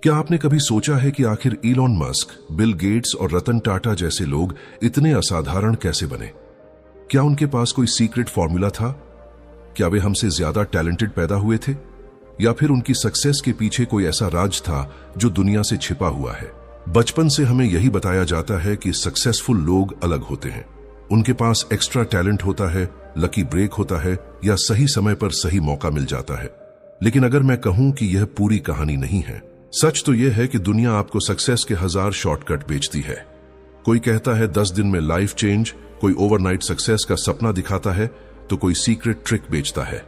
क्या आपने कभी सोचा है कि आखिर इलॉन मस्क, बिल गेट्स और रतन टाटा जैसे लोग इतने असाधारण कैसे बने? क्या उनके पास कोई सीक्रेट फॉर्मूला था? क्या वे हमसे ज्यादा टैलेंटेड पैदा हुए थे, या फिर उनकी सक्सेस के पीछे कोई ऐसा राज था जो दुनिया से छिपा हुआ है? बचपन से हमें यही बताया जाता है कि सक्सेसफुल लोग अलग होते हैं। उनके पास एक्स्ट्रा टैलेंट होता है, लकी ब्रेक होता है, या सही समय पर सही मौका मिल जाता है। लेकिन अगर मैं कहूं कि यह पूरी कहानी नहीं है, सच तो यह है कि दुनिया आपको सक्सेस के 1000 शॉर्टकट बेचती है। कोई कहता है 10 दिन में लाइफ चेंज, कोई ओवरनाइट सक्सेस का सपना दिखाता है, तो कोई सीक्रेट ट्रिक बेचता है।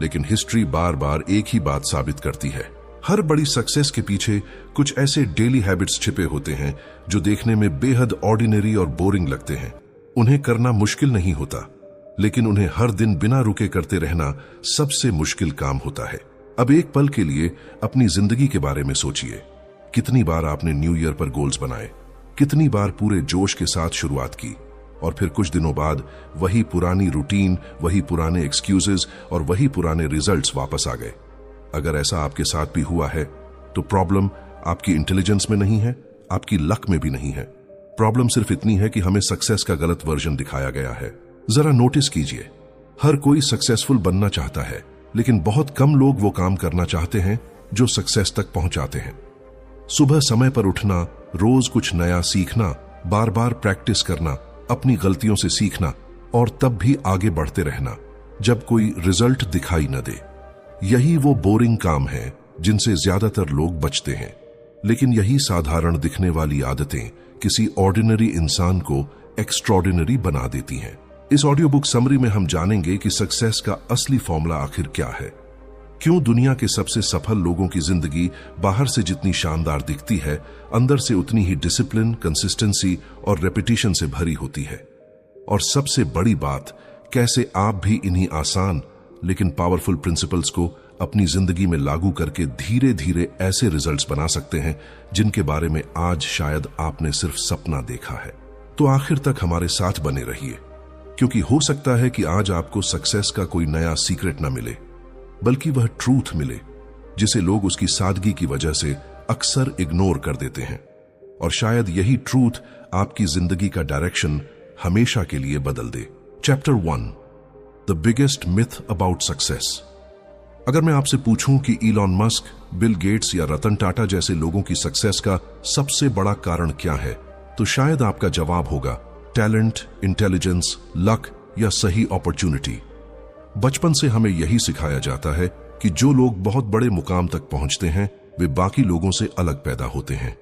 लेकिन हिस्ट्री बार बार एक ही बात साबित करती है, हर बड़ी सक्सेस के पीछे कुछ ऐसे डेली हैबिट्स छिपे होते हैं जो देखने में बेहद ऑर्डिनरी और बोरिंग लगते हैं। उन्हें करना मुश्किल नहीं होता, लेकिन उन्हें हर दिन बिना रुके करते रहना सबसे मुश्किल काम होता है। अब एक पल के लिए अपनी जिंदगी के बारे में सोचिए। कितनी बार आपने न्यू ईयर पर गोल्स बनाए, कितनी बार पूरे जोश के साथ शुरुआत की, और फिर कुछ दिनों बाद वही पुरानी रूटीन, वही पुराने एक्सक्यूजेस और वही पुराने रिजल्ट्स वापस आ गए। अगर ऐसा आपके साथ भी हुआ है तो प्रॉब्लम आपकी इंटेलिजेंस में नहीं है, आपकी लक में भी नहीं है। प्रॉब्लम सिर्फ इतनी है कि हमें सक्सेस का गलत वर्जन दिखाया गया है। जरा नोटिस कीजिए, हर कोई सक्सेसफुल बनना चाहता है, लेकिन बहुत कम लोग वो काम करना चाहते हैं जो सक्सेस तक पहुंचाते हैं। सुबह समय पर उठना, रोज कुछ नया सीखना, बार बार प्रैक्टिस करना, अपनी गलतियों से सीखना, और तब भी आगे बढ़ते रहना जब कोई रिजल्ट दिखाई न दे। यही वो बोरिंग काम है जिनसे ज्यादातर लोग बचते हैं। लेकिन यही साधारण दिखने वाली आदतें किसी ऑर्डिनरी इंसान को एक्स्ट्रॉर्डिनरी बना देती हैं। इस ऑडियो बुक समरी में हम जानेंगे कि सक्सेस का असली फॉर्मूला आखिर क्या है, क्यों दुनिया के सबसे सफल लोगों की जिंदगी बाहर से जितनी शानदार दिखती है, अंदर से उतनी ही डिसिप्लिन, कंसिस्टेंसी और रेपिटेशन से भरी होती है, और सबसे बड़ी बात, कैसे आप भी इन्हीं आसान लेकिन पावरफुल प्रिंसिपल्स को अपनी जिंदगी में लागू करके धीरे धीरे ऐसे रिजल्ट्स बना सकते हैं जिनके बारे में आज शायद आपने सिर्फ सपना देखा है। तो आखिर तक हमारे साथ बने रहिए, क्योंकि हो सकता है कि आज आपको सक्सेस का कोई नया सीक्रेट न मिले, बल्कि वह ट्रूथ मिले जिसे लोग उसकी सादगी की वजह से अक्सर इग्नोर कर देते हैं। और शायद यही ट्रूथ आपकी जिंदगी का डायरेक्शन हमेशा के लिए बदल दे। Chapter 1, the biggest myth about success. अगर मैं आपसे पूछूं कि इलॉन मस्क, बिल गेट्स या रतन टाटा जैसे लोगों की सक्सेस का सबसे बड़ा कारण क्या है, तो शायद आपका जवाब होगा टैलेंट, इंटेलिजेंस, लक या सही अपॉर्चुनिटी। बचपन से हमें यही सिखाया जाता है कि जो लोग बहुत बड़े मुकाम तक पहुंचते हैं वे बाकी लोगों से अलग पैदा होते हैं।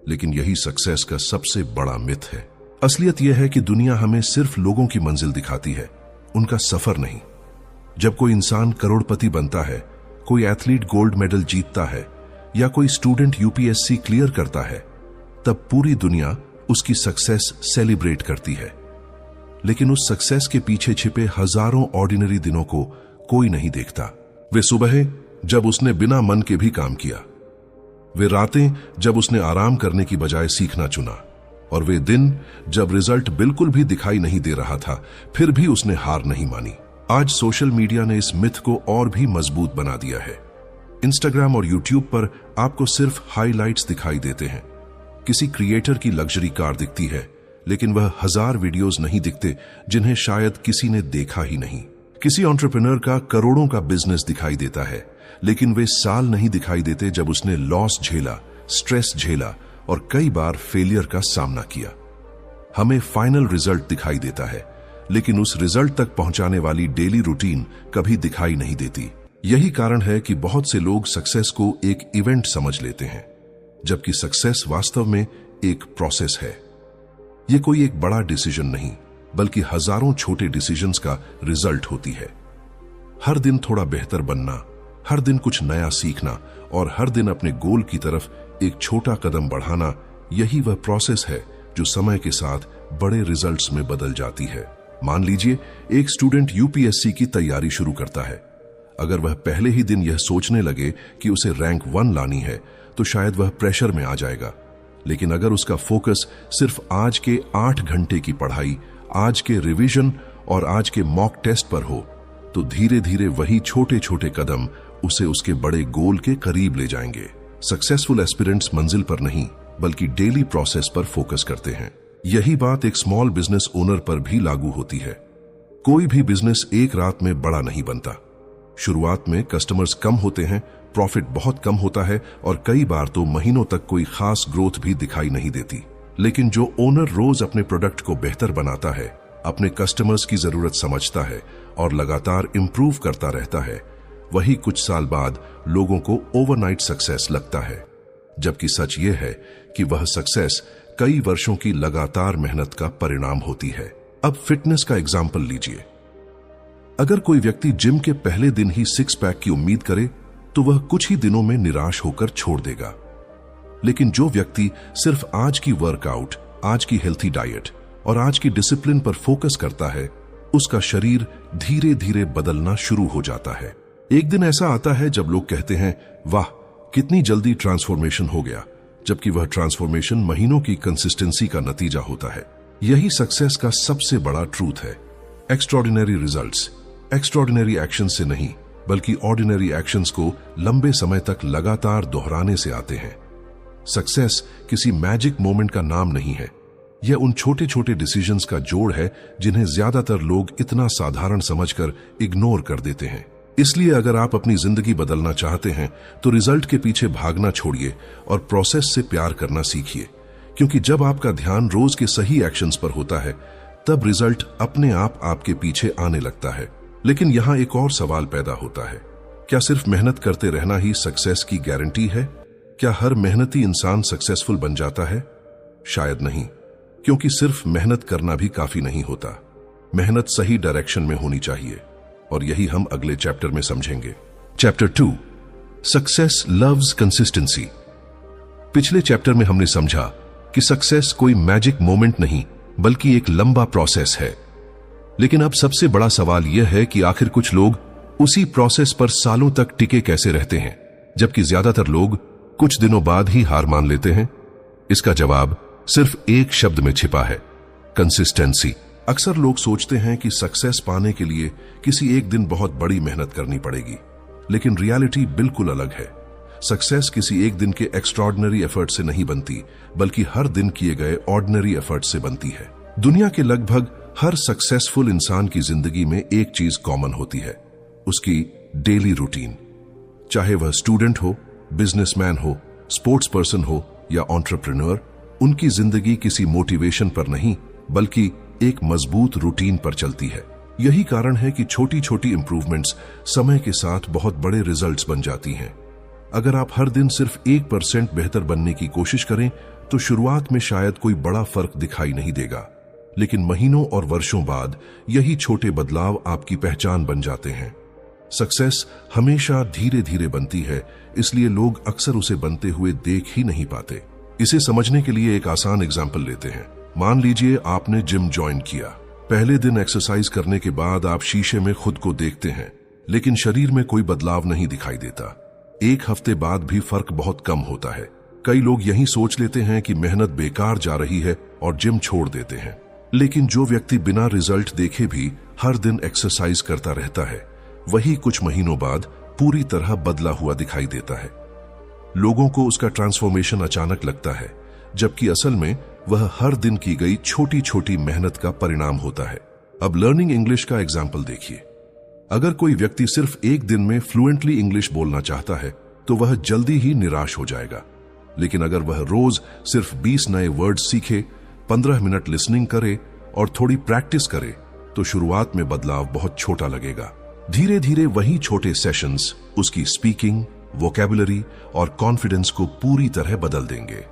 लेकिन यही सक्सेस का सबसे बड़ा मिथ है। असलियत यह है कि दुनिया हमें सिर्फ लोगों की मंजिल दिखाती है, उनका सफर नहीं। जब कोई इंसान करोड़पति बनता है, कोई एथलीट गोल्ड मेडल जीतता है, या कोई स्टूडेंट यूपीएससी क्लियर करता है, तब पूरी दुनिया उसकी सक्सेस सेलिब्रेट करती है। लेकिन उस सक्सेस के पीछे छिपे हजारों ऑर्डिनरी दिनों को कोई नहीं देखता। वे सुबह जब उसने बिना मन के भी काम किया, वे रातें जब उसने आराम करने की बजाय सीखना चुना, और वे दिन जब रिजल्ट बिल्कुल भी दिखाई नहीं दे रहा था फिर भी उसने हार नहीं मानी। आज सोशल मीडिया ने इस मिथ को और भी मजबूत बना दिया है। इंस्टाग्राम और यूट्यूब पर आपको सिर्फ हाइलाइट्स दिखाई देते हैं। किसी क्रिएटर की लग्जरी कार दिखती है, लेकिन वह 1000 वीडियोस नहीं दिखते जिन्हें शायद किसी ने देखा ही नहीं। किसी एंटरप्रेन्योर का करोड़ों का बिजनेस दिखाई देता है, लेकिन वे साल नहीं दिखाई देते जब उसने लॉस झेला, स्ट्रेस झेला और कई बार फेलियर का सामना किया। हमें फाइनल रिजल्ट दिखाई देता है, लेकिन उस रिजल्ट तक पहुंचाने वाली डेली रूटीन कभी दिखाई नहीं देती। यही कारण है कि बहुत से लोग सक्सेस को एक इवेंट समझ लेते हैं, जबकि सक्सेस वास्तव में एक प्रोसेस है। यह कोई एक बड़ा डिसीजन नहीं, बल्कि हजारों छोटे डिसीजंस का रिजल्ट होती है। हर दिन थोड़ा बेहतर बनना, हर दिन कुछ नया सीखना, और हर दिन अपने गोल की तरफ एक छोटा कदम बढ़ाना, यही वह प्रोसेस है जो समय के साथ बड़े रिजल्ट्स में बदल जाती है। मान लीजिए एक स्टूडेंट यूपीएससी की तैयारी शुरू करता है। अगर वह पहले ही दिन यह सोचने लगे कि उसे रैंक 1 लानी है, तो शायद वह प्रेशर में आ जाएगा। लेकिन अगर उसका फोकस सिर्फ आज के 8 घंटे की पढ़ाई, आज के रिवीजन और आज के मॉक टेस्ट पर हो, तो धीरे धीरे वही छोटे छोटे कदम उसे उसके बड़े गोल के करीब ले जाएंगे। सक्सेसफुल एस्पिरेंट्स मंजिल पर नहीं बल्कि डेली प्रोसेस पर फोकस करते हैं। यही बात एक स्मॉल बिजनेस ओनर पर भी लागू होती है। कोई भी बिजनेस एक रात में बड़ा नहीं बनता। शुरुआत में कस्टमर्स कम होते हैं, प्रॉफिट बहुत कम होता है और कई बार तो महीनों तक कोई खास ग्रोथ भी दिखाई नहीं देती। लेकिन जो ओनर रोज अपने प्रोडक्ट को बेहतर बनाता है, अपने कस्टमर्स की जरूरत समझता है और लगातार इंप्रूव करता रहता है, वही कुछ साल बाद लोगों को ओवरनाइट सक्सेस लगता है। जबकि सच ये है कि वह सक्सेस कई वर्षों की लगातार मेहनत का परिणाम होती है। अब फिटनेस का एग्जाम्पल लीजिए। अगर कोई व्यक्ति जिम के पहले दिन ही 6 पैक की उम्मीद करे तो वह कुछ ही दिनों में निराश होकर छोड़ देगा। लेकिन जो व्यक्ति सिर्फ आज की वर्कआउट, आज की हेल्थी डाइट और आज की डिसिप्लिन पर फोकस करता है, उसका शरीर धीरे धीरे बदलना शुरू हो जाता है। एक दिन ऐसा आता है जब लोग कहते हैं, वाह कितनी जल्दी ट्रांसफॉर्मेशन हो गया, जबकि वह ट्रांसफॉर्मेशन महीनों की कंसिस्टेंसी का नतीजा होता है। यही सक्सेस का सबसे बड़ा ट्रूथ है। एक्स्ट्रॉर्डिनरी रिजल्ट्स एक्स्ट्रॉर्डिनरी एक्शन से नहीं बल्कि ऑर्डिनरी एक्शंस को लंबे समय तक लगातार दोहराने से आते हैं। सक्सेस किसी मैजिक मोमेंट का नाम नहीं है, यह उन छोटे छोटे डिसीजंस का जोड़ है जिन्हें ज्यादातर लोग इतना साधारण समझकर इग्नोर कर देते हैं। इसलिए अगर आप अपनी जिंदगी बदलना चाहते हैं तो रिजल्ट के पीछे भागना छोड़िए और प्रोसेस से प्यार करना सीखिए, क्योंकि जब आपका ध्यान रोज के सही एक्शंस पर होता है तब रिजल्ट अपने आप आपके पीछे आने लगता है। लेकिन यहां एक और सवाल पैदा होता है, क्या सिर्फ मेहनत करते रहना ही सक्सेस की गारंटी है? क्या हर मेहनती इंसान सक्सेसफुल बन जाता है? शायद नहीं, क्योंकि सिर्फ मेहनत करना भी काफी नहीं होता। मेहनत सही डायरेक्शन में होनी चाहिए और यही हम अगले चैप्टर में समझेंगे। Chapter 2, success loves consistency. पिछले चैप्टर में हमने समझा कि सक्सेस कोई मैजिक मोमेंट नहीं बल्कि एक लंबा प्रोसेस है। लेकिन अब सबसे बड़ा सवाल यह है कि आखिर कुछ लोग उसी प्रोसेस पर सालों तक टिके कैसे रहते हैं, जबकि ज्यादातर लोग कुछ दिनों बाद ही हार मान लेते हैं। इसका जवाब सिर्फ एक शब्द में छिपा है, कंसिस्टेंसी। अक्सर लोग सोचते हैं कि सक्सेस पाने के लिए किसी एक दिन बहुत बड़ी मेहनत करनी पड़ेगी, लेकिन रियलिटी बिल्कुल अलग है। सक्सेस किसी एक दिन के एक्स्ट्रॉर्डिनरी एफर्ट से नहीं बनती बल्कि हर दिन किए गए ऑर्डिनरी एफर्ट से बनती है। दुनिया के लगभग हर सक्सेसफुल इंसान की जिंदगी में एक चीज कॉमन होती है, उसकी डेली रूटीन। चाहे वह स्टूडेंट हो, बिजनेसमैन हो, स्पोर्ट्स पर्सन हो या एंटरप्रेन्योर, उनकी जिंदगी किसी मोटिवेशन पर नहीं बल्कि एक मजबूत रूटीन पर चलती है। यही कारण है कि छोटी छोटी इंप्रूवमेंट्स समय के साथ बहुत बड़े रिजल्ट्स बन जाती हैं। अगर आप हर दिन सिर्फ 1% बेहतर बनने की कोशिश करें तो शुरुआत में शायद कोई बड़ा फर्क दिखाई नहीं देगा, लेकिन महीनों और वर्षों बाद यही छोटे बदलाव आपकी पहचान बन जाते हैं। सक्सेस हमेशा धीरे धीरे बनती है, इसलिए लोग अक्सर उसे बनते हुए देख ही नहीं पाते। इसे समझने के लिए एक आसान एग्जाम्पल लेते हैं। मान लीजिए आपने जिम ज्वाइन किया। पहले दिन एक्सरसाइज करने के बाद आप शीशे में खुद को देखते हैं, लेकिन शरीर में कोई बदलाव नहीं दिखाई देता। एक हफ्ते बाद भी फर्क बहुत कम होता है। कई लोग यही सोच लेते हैं कि मेहनत बेकार जा रही है और जिम छोड़ देते हैं। लेकिन जो व्यक्ति बिना रिजल्ट देखे भी हर दिन एक्सरसाइज करता रहता है, वही कुछ महीनों बाद पूरी तरह बदला हुआ दिखाई देता है। लोगों को उसका ट्रांसफॉर्मेशन अचानक लगता है, जबकि असल में वह हर दिन की गई छोटी छोटी मेहनत का परिणाम होता है। अब लर्निंग इंग्लिश का एग्जाम्पल देखिए। अगर कोई व्यक्ति सिर्फ एक दिन में फ्लुएंटली इंग्लिश बोलना चाहता है तो वह जल्दी ही निराश हो जाएगा। लेकिन अगर वह रोज सिर्फ 20 नए वर्ड्स सीखे, 15 मिनट लिसनिंग करे और थोड़ी प्रैक्टिस करे तो शुरुआत में बदलाव बहुत छोटा लगेगा। धीरे धीरे वही छोटे सेशंस उसकी स्पीकिंग, वोकैबुलरी और कॉन्फिडेंस को पूरी तरह बदल देंगे।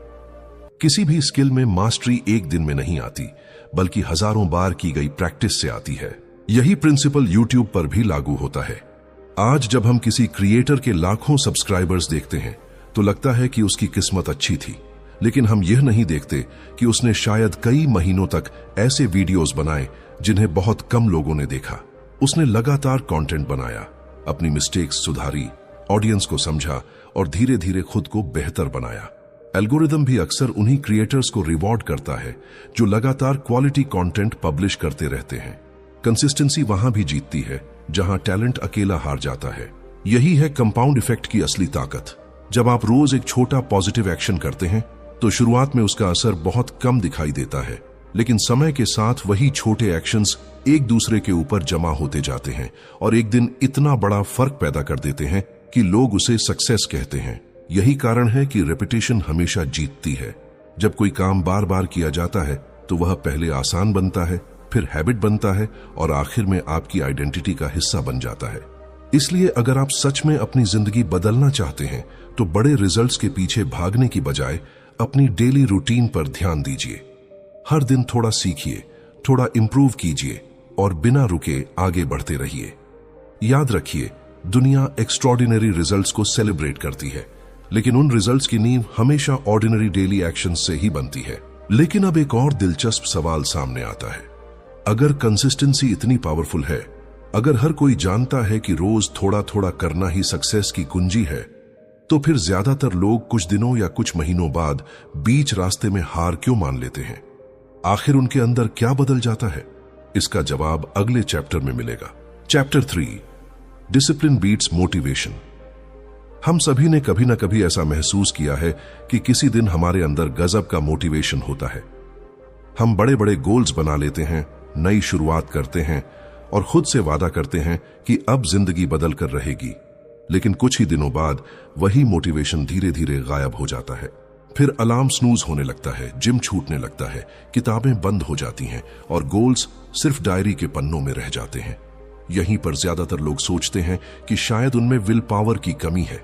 किसी भी स्किल में मास्टरी एक दिन में नहीं आती, बल्कि हजारों बार की गई प्रैक्टिस से आती है। यही प्रिंसिपल YouTube पर भी लागू होता है। आज जब हम किसी क्रिएटर के लाखों सब्सक्राइबर्स देखते हैं तो लगता है कि उसकी किस्मत अच्छी थी, लेकिन हम यह नहीं देखते कि उसने शायद कई महीनों तक ऐसे वीडियोस बनाए जिन्हें बहुत कम लोगों ने देखा। उसने लगातार कंटेंट बनाया, अपनी मिस्टेक्स सुधारी, ऑडियंस को समझा और धीरे धीरे खुद को बेहतर बनाया। एल्गोरिदम भी अक्सर उन्हीं क्रिएटर्स को रिवॉर्ड करता है जो लगातार क्वालिटी कंटेंट पब्लिश करते रहते हैं। कंसिस्टेंसी वहां भी जीतती है जहां टैलेंट अकेला हार जाता है। यही है कंपाउंड इफेक्ट की असली ताकत। जब आप रोज एक छोटा पॉजिटिव एक्शन करते हैं तो शुरुआत में उसका असर बहुत कम दिखाई देता है, लेकिन समय के साथ वही छोटे एक्शंस एक दूसरे के ऊपर जमा होते जाते हैं और एक दिन इतना बड़ा फर्क पैदा कर देते हैं कि लोग उसे सक्सेस कहते हैं। यही कारण है कि रेपिटेशन हमेशा जीतती है। जब कोई काम बार बार किया जाता है तो वह पहले आसान बनता है, फिर हैबिट बनता है और आखिर में आपकी आइडेंटिटी का हिस्सा बन जाता है। इसलिए अगर आप सच में अपनी जिंदगी बदलना चाहते हैं तो बड़े रिजल्ट्स के पीछे भागने की बजाय अपनी डेली रूटीन पर ध्यान दीजिए। हर दिन थोड़ा सीखिए, थोड़ा इंप्रूव कीजिए और बिना रुके आगे बढ़ते रहिए। याद रखिए, दुनिया एक्स्ट्रॉर्डिनरी रिजल्ट्स को सेलिब्रेट करती है, लेकिन उन रिजल्ट्स की नींव हमेशा ऑर्डिनरी डेली एक्शन से ही बनती है। लेकिन अब एक और दिलचस्प सवाल सामने आता है। अगर कंसिस्टेंसी इतनी पावरफुल है, अगर हर कोई जानता है कि रोज थोड़ा थोड़ा करना ही सक्सेस की कुंजी है, तो फिर ज्यादातर लोग कुछ दिनों या कुछ महीनों बाद बीच रास्ते में हार क्यों मान लेते हैं? आखिर उनके अंदर क्या बदल जाता है? इसका जवाब अगले चैप्टर में मिलेगा। Chapter 3, discipline beats motivation. हम सभी ने कभी ना कभी ऐसा महसूस किया है कि किसी दिन हमारे अंदर गजब का मोटिवेशन होता है। हम बड़े बड़े गोल्स बना लेते हैं, नई शुरुआत करते हैं और खुद से वादा करते हैं कि अब जिंदगी बदल कर रहेगी। लेकिन कुछ ही दिनों बाद वही मोटिवेशन धीरे धीरे गायब हो जाता है। फिर अलार्म स्नूज होने लगता है, जिम छूटने लगता है, किताबें बंद हो जाती हैं और गोल्स सिर्फ डायरी के पन्नों में रह जाते हैं। यहीं पर ज्यादातर लोग सोचते हैं कि शायद उनमें विल पावर की कमी है,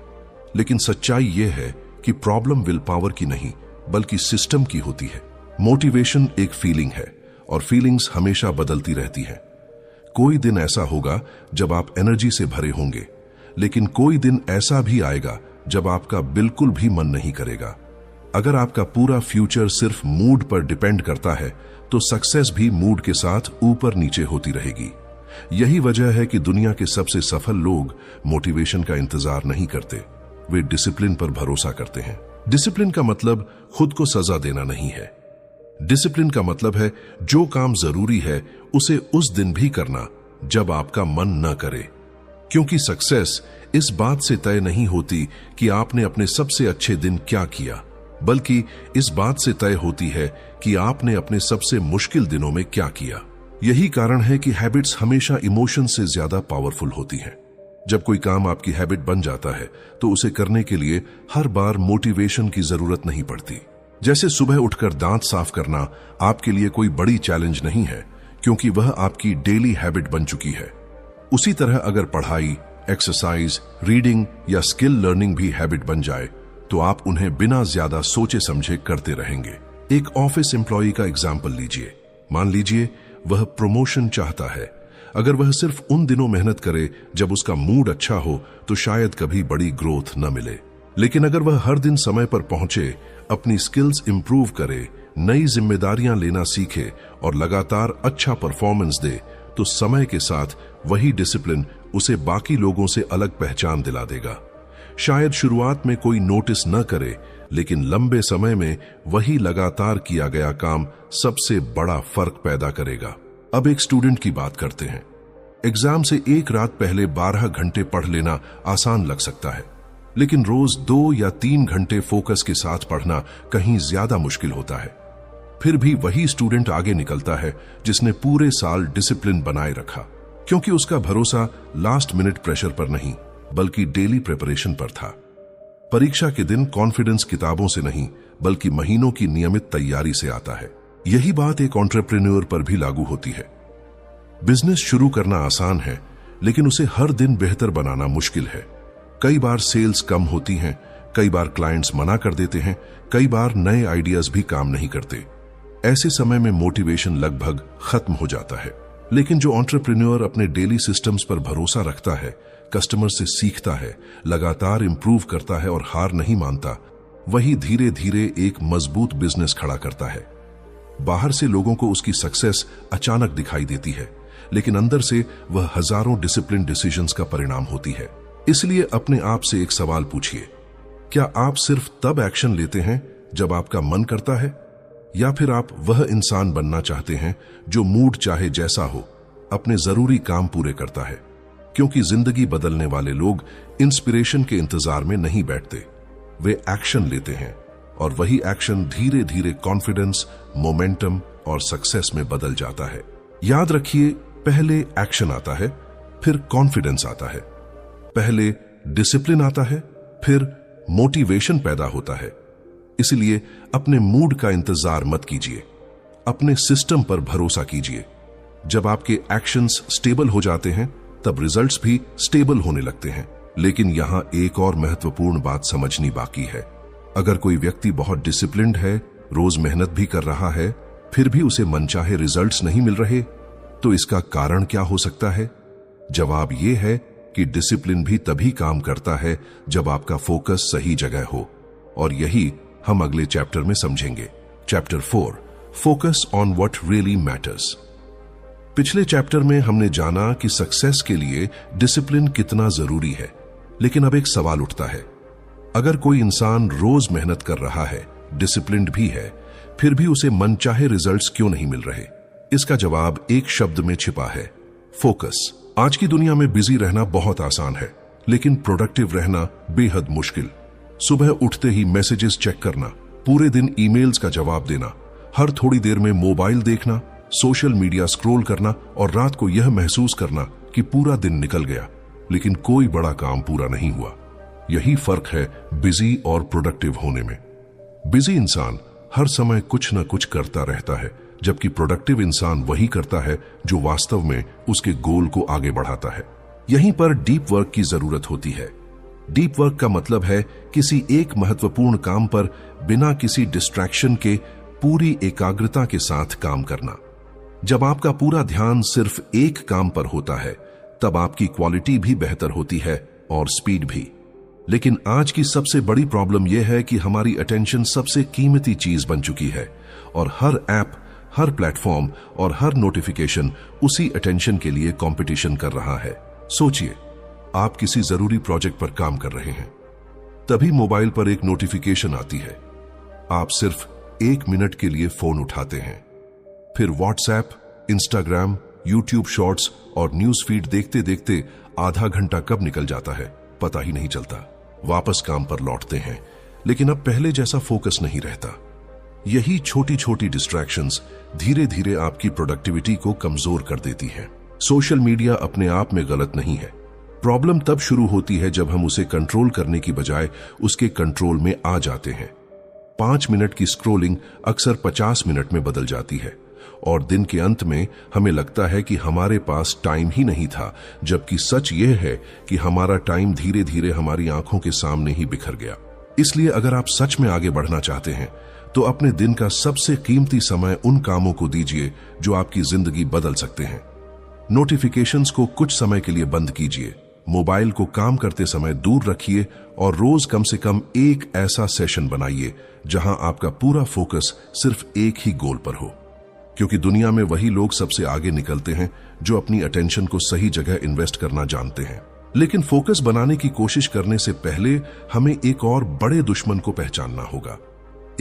लेकिन सच्चाई यह है कि प्रॉब्लम विल पावर की नहीं बल्कि सिस्टम की होती है। मोटिवेशन एक फीलिंग है और फीलिंग्स हमेशा बदलती रहती हैं। कोई दिन ऐसा होगा जब आप एनर्जी से भरे होंगे, लेकिन कोई दिन ऐसा भी आएगा जब आपका बिल्कुल भी मन नहीं करेगा। अगर आपका पूरा फ्यूचर सिर्फ मूड पर डिपेंड करता है तो सक्सेस भी मूड के साथ ऊपर नीचे होती रहेगी। यही वजह है कि दुनिया के सबसे सफल लोग मोटिवेशन का इंतजार नहीं करते, वे डिसिप्लिन पर भरोसा करते हैं। डिसिप्लिन का मतलब खुद को सजा देना नहीं है। डिसिप्लिन का मतलब है जो काम जरूरी है उसे उस दिन भी करना जब आपका मन न करे, क्योंकि सक्सेस इस बात से तय नहीं होती कि आपने अपने सबसे अच्छे दिन क्या किया, बल्कि इस बात से तय होती है कि आपने अपने सबसे मुश्किल दिनों में क्या किया। यही कारण है कि हैबिट्स हमेशा इमोशन से ज्यादा पावरफुल होती हैं। जब कोई काम आपकी हैबिट बन जाता है तो उसे करने के लिए हर बार मोटिवेशन की जरूरत नहीं पड़ती। जैसे सुबह उठकर दांत साफ करना आपके लिए कोई बड़ी चैलेंज नहीं है, क्योंकि वह आपकी डेली हैबिट बन चुकी है। उसी तरह अगर पढ़ाई, एक्सरसाइज, रीडिंग या स्किल लर्निंग भी हैबिट बन जाए तो आप उन्हें बिना ज्यादा सोचे समझे करते रहेंगे। एक ऑफिस एम्प्लॉय का एग्जाम्पल लीजिए। मान लीजिए वह प्रमोशन चाहता है। अगर वह सिर्फ उन दिनों मेहनत करे जब उसका मूड अच्छा हो तो शायद कभी बड़ी ग्रोथ न मिले। लेकिन अगर वह हर दिन समय पर पहुंचे, अपनी स्किल्स इंप्रूव करे, नई जिम्मेदारियां लेना सीखे और लगातार अच्छा परफॉर्मेंस दे, तो समय के साथ वही डिसिप्लिन उसे बाकी लोगों से अलग पहचान दिला देगा। शायद शुरुआत में कोई नोटिस न करे, लेकिन लंबे समय में वही लगातार किया गया काम सबसे बड़ा फर्क पैदा करेगा। अब एक स्टूडेंट की बात करते हैं। एग्जाम से एक रात पहले 12 घंटे पढ़ लेना आसान लग सकता है, लेकिन रोज 2 या 3 घंटे फोकस के साथ पढ़ना कहीं ज्यादा मुश्किल होता है। फिर भी वही स्टूडेंट आगे निकलता है जिसने पूरे साल डिसिप्लिन बनाए रखा, क्योंकि उसका भरोसा लास्ट मिनट प्रेशर पर नहीं बल्कि डेली प्रिपरेशन पर था। परीक्षा के दिन कॉन्फिडेंस किताबों से नहीं बल्कि महीनों की नियमित तैयारी से आता है। यही बात एक एंटरप्रेन्योर पर भी लागू होती है। बिजनेस शुरू करना आसान है, लेकिन उसे हर दिन बेहतर बनाना मुश्किल है। कई बार सेल्स कम होती हैं, कई बार क्लाइंट्स मना कर देते हैं, कई बार नए आइडियाज भी काम नहीं करते। ऐसे समय में मोटिवेशन लगभग खत्म हो जाता है। लेकिन जो एंटरप्रेन्योर अपने डेली सिस्टम्स पर भरोसा रखता है, कस्टमर से सीखता है, लगातार इंप्रूव करता है और हार नहीं मानता, वही धीरे धीरे एक मजबूत बिजनेस खड़ा करता है। बाहर से लोगों को उसकी सक्सेस अचानक दिखाई देती है, लेकिन अंदर से वह हजारों डिसिप्लिन डिसीजंस का परिणाम होती है। इसलिए अपने आप से एक सवाल पूछिए, क्या आप सिर्फ तब एक्शन लेते हैं जब आपका मन करता है, या फिर आप वह इंसान बनना चाहते हैं जो मूड चाहे जैसा हो अपने जरूरी काम पूरे करता है? क्योंकि जिंदगी बदलने वाले लोग इंस्पिरेशन के इंतजार में नहीं बैठते, वे एक्शन लेते हैं और वही एक्शन धीरे धीरे कॉन्फिडेंस, मोमेंटम और सक्सेस में बदल जाता है। याद रखिए, पहले एक्शन आता है, फिर कॉन्फिडेंस आता है, पहले डिसिप्लिन आता है, फिर मोटिवेशन पैदा होता है। इसलिए अपने मूड का इंतजार मत कीजिए, अपने सिस्टम पर भरोसा कीजिए। जब आपके एक्शंस स्टेबल हो जाते हैं तब रिजल्ट्स भी स्टेबल होने लगते हैं। लेकिन यहां एक और महत्वपूर्ण बात समझनी बाकी है। अगर कोई व्यक्ति बहुत डिसिप्लिन्ड है, रोज मेहनत भी कर रहा है, फिर भी उसे मनचाहे रिजल्ट्स नहीं मिल रहे, तो इसका कारण क्या हो सकता है? जवाब यह है कि डिसिप्लिन भी तभी काम करता है जब आपका फोकस सही जगह हो, और यही हम अगले चैप्टर में समझेंगे। Chapter 4, focus on what really matters. पिछले चैप्टर में हमने जाना कि सक्सेस के लिए डिसिप्लिन कितना जरूरी है, लेकिन अब एक सवाल उठता है, अगर कोई इंसान रोज मेहनत कर रहा है, डिसिप्लिन्ड भी है, फिर भी उसे मनचाहे रिजल्ट्स क्यों नहीं मिल रहे? इसका जवाब एक शब्द में छिपा है, फोकस। आज की दुनिया में बिजी रहना बहुत आसान है, लेकिन प्रोडक्टिव रहना बेहद मुश्किल। सुबह उठते ही मैसेजेस चेक करना, पूरे दिन ईमेल्स का जवाब देना, हर थोड़ी देर में मोबाइल देखना, सोशल मीडिया स्क्रॉल करना और रात को यह महसूस करना कि पूरा दिन निकल गया, लेकिन कोई बड़ा काम पूरा नहीं हुआ। यही फर्क है बिजी और प्रोडक्टिव होने में। बिजी इंसान हर समय कुछ न कुछ करता रहता है, जबकि प्रोडक्टिव इंसान वही करता है जो वास्तव में उसके गोल को आगे बढ़ाता है। यहीं पर डीप वर्क की जरूरत होती है। डीप वर्क का मतलब है किसी एक महत्वपूर्ण काम पर बिना किसी डिस्ट्रैक्शन के पूरी एकाग्रता के साथ काम करना। जब आपका पूरा ध्यान सिर्फ एक काम पर होता है, तब आपकी क्वालिटी भी बेहतर होती है और स्पीड भी। लेकिन आज की सबसे बड़ी प्रॉब्लम यह है कि हमारी अटेंशन सबसे कीमती चीज बन चुकी है, और हर ऐप, हर प्लेटफॉर्म और हर नोटिफिकेशन उसी अटेंशन के लिए कंपटीशन कर रहा है। सोचिए, आप किसी जरूरी प्रोजेक्ट पर काम कर रहे हैं, तभी मोबाइल पर एक नोटिफिकेशन आती है। आप सिर्फ 1 मिनट के लिए फोन उठाते हैं, फिर व्हाट्सएप, इंस्टाग्राम, यूट्यूब शॉर्ट्स और न्यूज फीड देखते देखते आधा घंटा कब निकल जाता है पता ही नहीं चलता। वापस काम पर लौटते हैं, लेकिन अब पहले जैसा फोकस नहीं रहता। यही छोटी छोटी डिस्ट्रैक्शंस धीरे धीरे आपकी प्रोडक्टिविटी को कमजोर कर देती हैं। सोशल मीडिया अपने आप में गलत नहीं है, प्रॉब्लम तब शुरू होती है जब हम उसे कंट्रोल करने की बजाय उसके कंट्रोल में आ जाते हैं। 5 मिनट की स्क्रॉलिंग अक्सर 50 मिनट में बदल जाती है, और दिन के अंत में हमें लगता है कि हमारे पास टाइम ही नहीं था, जबकि सच यह है कि हमारा टाइम धीरे धीरे हमारी आंखों के सामने ही बिखर गया। इसलिए अगर आप सच में आगे बढ़ना चाहते हैं, तो अपने दिन का सबसे कीमती समय उन कामों को दीजिए जो आपकी जिंदगी बदल सकते हैं। नोटिफिकेशंस को कुछ समय के लिए बंद कीजिए, मोबाइल को काम करते समय दूर रखिए, और रोज कम से कम एक ऐसा सेशन बनाइए जहां आपका पूरा फोकस सिर्फ एक ही गोल पर हो। क्योंकि दुनिया में वही लोग सबसे आगे निकलते हैं जो अपनी अटेंशन को सही जगह इन्वेस्ट करना जानते हैं। लेकिन फोकस बनाने की कोशिश करने से पहले हमें एक और बड़े दुश्मन को पहचानना होगा।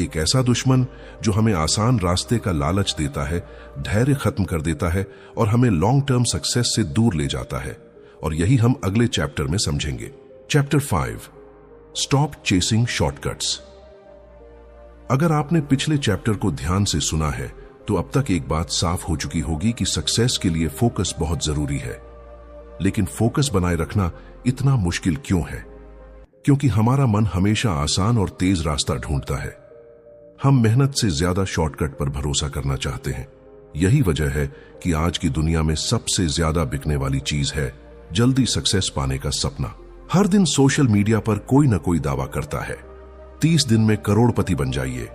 एक ऐसा दुश्मन जो हमें आसान रास्ते का लालच देता है, धैर्य खत्म कर देता है और हमें लॉन्ग टर्म सक्सेस से दूर ले जाता है। और यही हम अगले चैप्टर में समझेंगे। Chapter 5, stop chasing shortcuts. अगर आपने पिछले चैप्टर को ध्यान से सुना है, तो अब तक एक बात साफ हो चुकी होगी कि सक्सेस के लिए फोकस बहुत जरूरी है। लेकिन फोकस बनाए रखना इतना मुश्किल क्यों है? क्योंकि हमारा मन हमेशा आसान और तेज रास्ता ढूंढता है। हम मेहनत से ज्यादा शॉर्टकट पर भरोसा करना चाहते हैं। यही वजह है कि आज की दुनिया में सबसे ज्यादा बिकने वाली चीज है जल्दी सक्सेस पाने का सपना। हर दिन सोशल मीडिया पर कोई ना कोई दावा करता है, 30 दिन में करोड़पति बन जाइए,